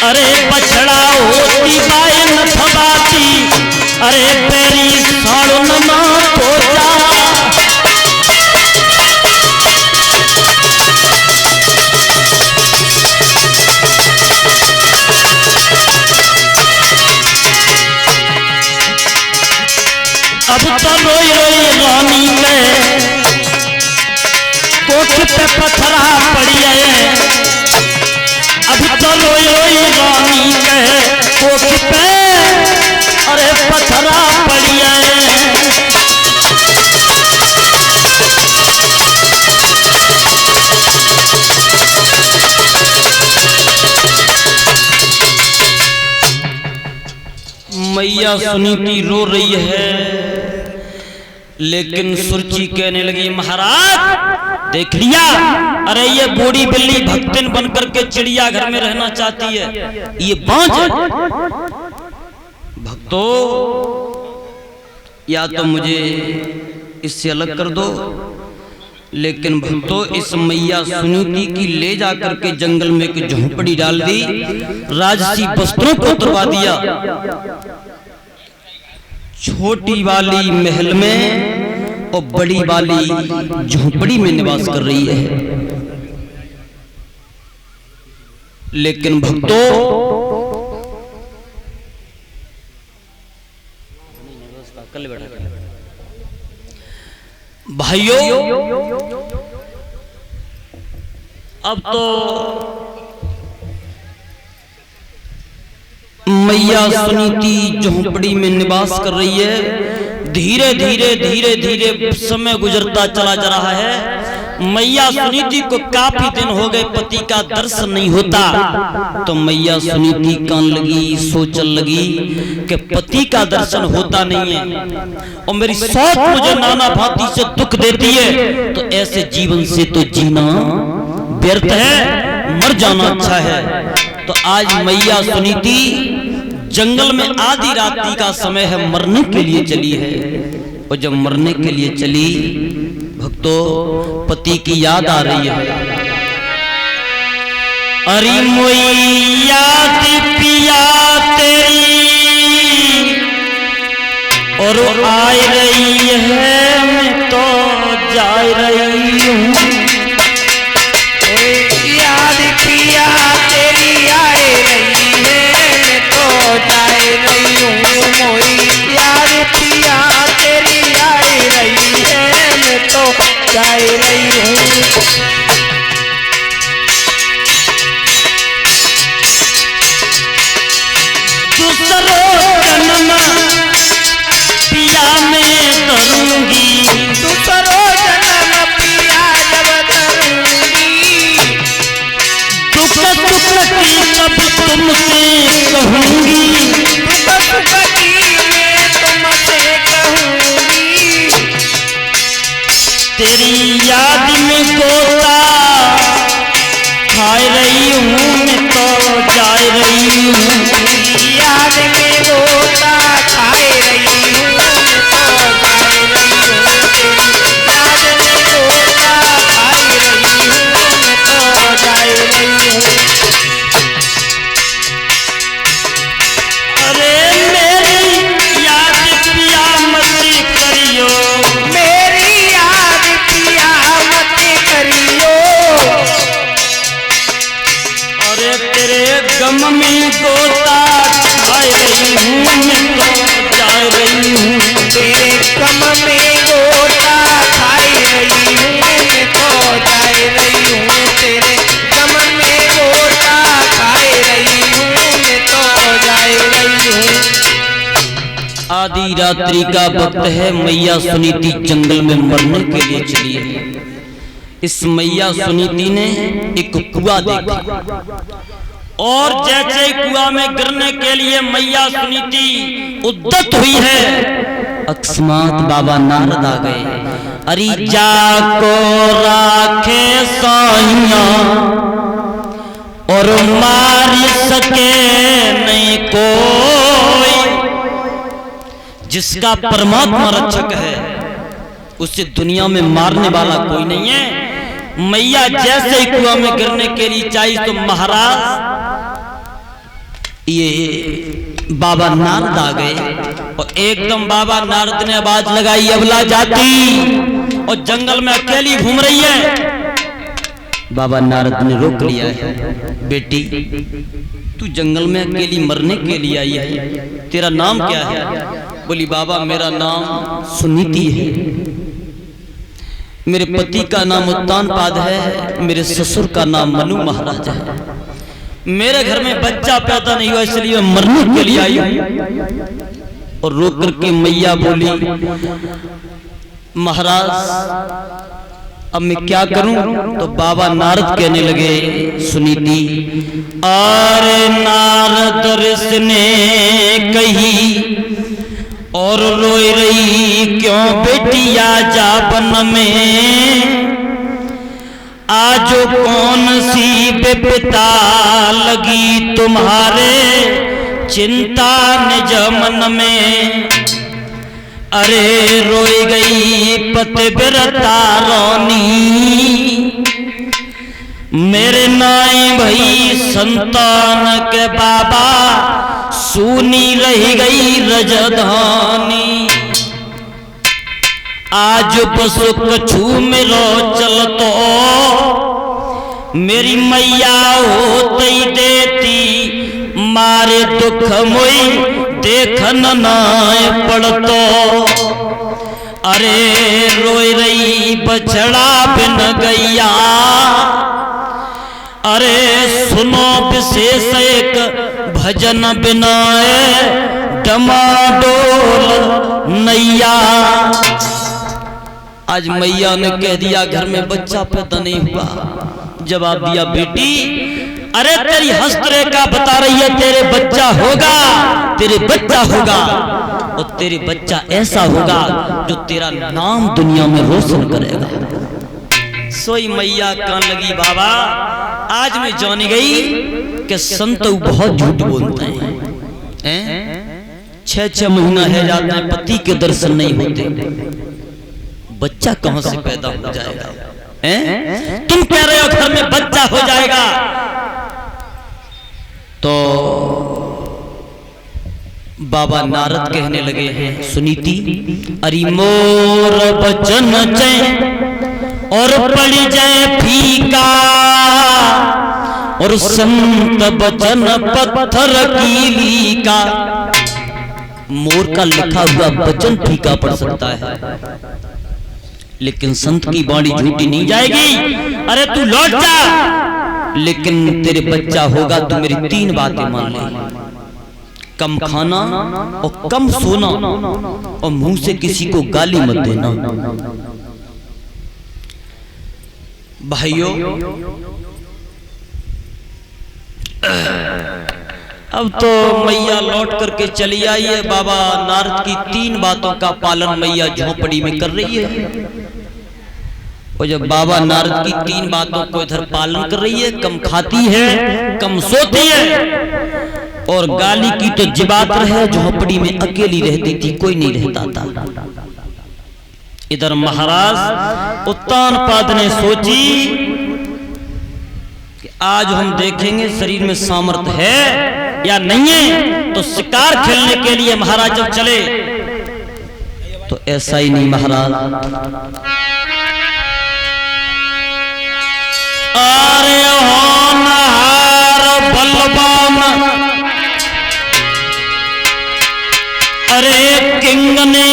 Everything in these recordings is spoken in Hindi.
अरे बछड़ा होती बाए न थबाती, अरे पेरी साड़ो न पोचा। अब तो रोई रोई रानी के कोठ पे पत्थरा पड़िया। अब तो रोई रोई रानी के कोठ पे अरे पत्थरा पड़िया। मैया सुनीति रो रही है, लेकिन सुरची कहने लगी महाराज देख लिया, अरे ये बूढ़ी बिल्ली भक्तिन बनकर के चिड़िया घर में रहना चाहती है, ये बांझ है। भक्तों या तो मुझे इससे अलग कर दो, लेकिन भक्तों इस मैया सुनीति की ले जाकर के जंगल में एक झोंपड़ी डाल दी, राजसी वस्त्रों को उतरवा दिया, छोटी वाली महल में और बड़ी वाली झोंपड़ी में निवास कर रही है। लेकिन भक्तों भाइयों अब तो मैया सुनीति झोंपड़ी में निवास कर रही है। धीरे धीरे धीरे धीरे समय गुजरता चला जा रहा है। मैया सुनीति को काफी दिन हो गए पति का दर्शन नहीं होता, तो मैया सुनीति कान लगी सोचने लगी कि पति का दर्शन होता नहीं है और मेरी सौत मुझे नाना भांति से दुख देती है, तो ऐसे जीवन से तो जीना व्यर्थ है, मर जाना अच्छा है। तो आज मैया सुनीति जंगल में आधी रात्रि का समय है, मरने के लिए चली है। और जब मरने के लिए चली भक्तों पति की याद आ रही है। अरे मोई याद पिया तेरी और आ रही है, मैं तो जा रही हूँ। याद पिया तेरी आए रही है, मैं तो जाए रही हूँ। मोई याद पिया तेरी आए रही है, मैं तो जाए रही हूँ। दूसरो जन्म पिया में धरूंगी, दूसरो जन्म पिया जब धरूंगी, दुख सुख की सब तुमसे कहूंगी, दुख सुख की मैं तुमसे कहूंगी। तेरी याद में गोता खाए रही हूँ, मैं तो जा रही हूँ। याद में गोता खाए रही हूँ, मैं तो जाए रही हूँ। याद में गोता खाए रही हूँ, मैं तो जाए रही हूँ। अरे मेरी याद पिया मत करियो, मेरी याद पिया मत करियो। अरे तेरे गम में गोता खाए रही हूँ, मैं तो जा रही हूँ। तेरे गम में गोता खाए रही हूँ, मैं तो जाए रही हूँ। तेरे गम में गोता खाए रही हूँ, मैं तो जाए रही हूँ। आधी रात्रि का वक्त है, मैया सुनीति जंगल में मरने के लिए चली है। इस मैया सुनीति ने एक कुआं देखा और जैसे कुआं में गिरने के लिए मैया सुनीति उद्यत हुई है, अकस्मात बाबा नारद आ गए। अरे जाको राखे साइया और मार सके नहीं कोई, जिसका परमात्मा रक्षक है उसे दुनिया में मारने वाला कोई नहीं है। मैया जैसे ही कुआं में गिरने के लिए चाहिए तो महाराज ये बाबा नारद आ गए और एकदम बाबा नारद ने आवाज लगाई, अबला जाती, और जंगल में अकेली घूम रही है। बाबा नारद ने रोक लिया है, बेटी तू जंगल में अकेली मरने के लिए आई है, तेरा नाम क्या है? बोली बाबा मेरा नाम सुनीति है, मेरे पति का नाम उत्तानपाद है, मेरे ससुर का नाम मनु महाराज है, मेरे घर में बच्चा पैदा नहीं हुआ इसलिए मैं मरने के लिए आई हूं। और रो करके मैया बोली महाराज अब मैं क्या करूं? तो बाबा नारद कहने लगे सुनीति, अरे नारद ऋषि ने कही और रोई रही क्यों बेटिया जा वन में, आज कौन सी विपदा लगी तुम्हारे चिंता निज मन में। अरे रोई गई पतिव्रता रानी, मेरे नाई भई संतान के बाबा, सूनी रह गई रजधानी। आज पशु कछु मेरो चलतो, मेरी मैया होती देती, मारे दुख मोई देखन न पड़तो। अरे रोई रही बछड़ा बिन गैया, अरे सुनो विशेष एक भजन बिनाए, डमाडोल नैया। आज मैया ने कह दिया घर में बच्चा पैदा नहीं हुआ, जवाब दिया बेटी अरे तेरी हस्तरेखा बता रही है तेरे बच्चा होगा, तेरे बच्चा होगा, और तेरे बच्चा ऐसा होगा जो तेरा नाम दुनिया में रोशन करेगा। सोई मैया कान लगी बाबा आज मैं जान गई कि संत बहुत झूठ बोलते हैं। 6-6 महीना है जाते हैं पति के दर्शन नहीं होते, बच्चा कहां से पैदा हो जाएगा? तुम कह रहे हो घर में बच्चा हो जाएगा। तो बाबा नारद कहने लगे हैं सुनीति, अरे मोर बचन चै और पड़ जाए फीका, और संत बचन पत्थर कीली का। मोर का लिखा हुआ वचन फीका पड़ सकता है, लेकिन संत की वाणी झूठी नहीं जाएगी। अरे तू लौट जा, लेकिन तेरे बच्चा होगा तो मेरी 3 बातें मान ले, कम खाना और कम सोना, और मुंह से किसी को गाली मत देना। भाइयों अब तो मैया लौट करके चली आई है। बाबा नारद की 3 बातों का पालन मैया झोपड़ी में कर रही है। और जब बाबा नारद की 3 बातों को इधर पालन कर रही है, कम खाती है, कम सोती है, और गाली की तो जिबात रहे, झोपड़ी में अकेली रहती थी, कोई नहीं रहता था। इधर महाराज उत्तानपाद ने सोची कि आज हम देखेंगे शरीर में सामर्थ्य है या नहीं है। तो शिकार खेलने के लिए महाराज जब चले तो ऐसा ही नहीं महाराज, अरे होनहार बलवान, अरे किंग ने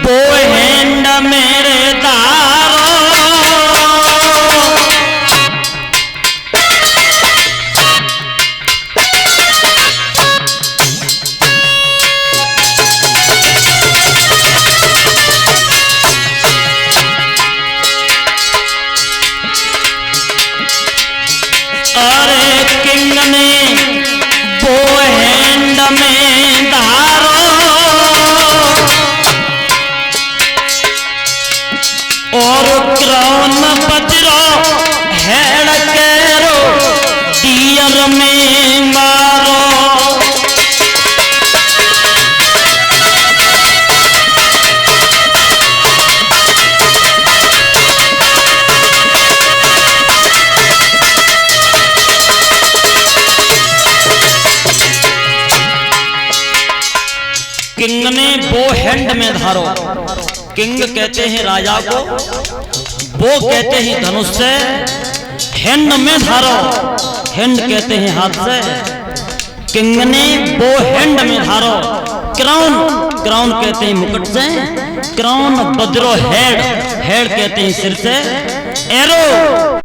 बो हैंड मेरे दारो, अरे किंग ने बो हैंड में धारो, और क्राउन बजरो हेड केरो डियर में मारो। किंग ने वो हैंड में धारो, किंग कहते हैं राजा को, वो कहते हैं धनुष से, हैंड में धारो, हैंड कहते हैं हाथ से। किंग ने वो हैंड में धारो, क्राउन, क्राउन कहते हैं मुकुट से, क्राउन बदरो हेड, हेड कहते हैं सिर से। एरो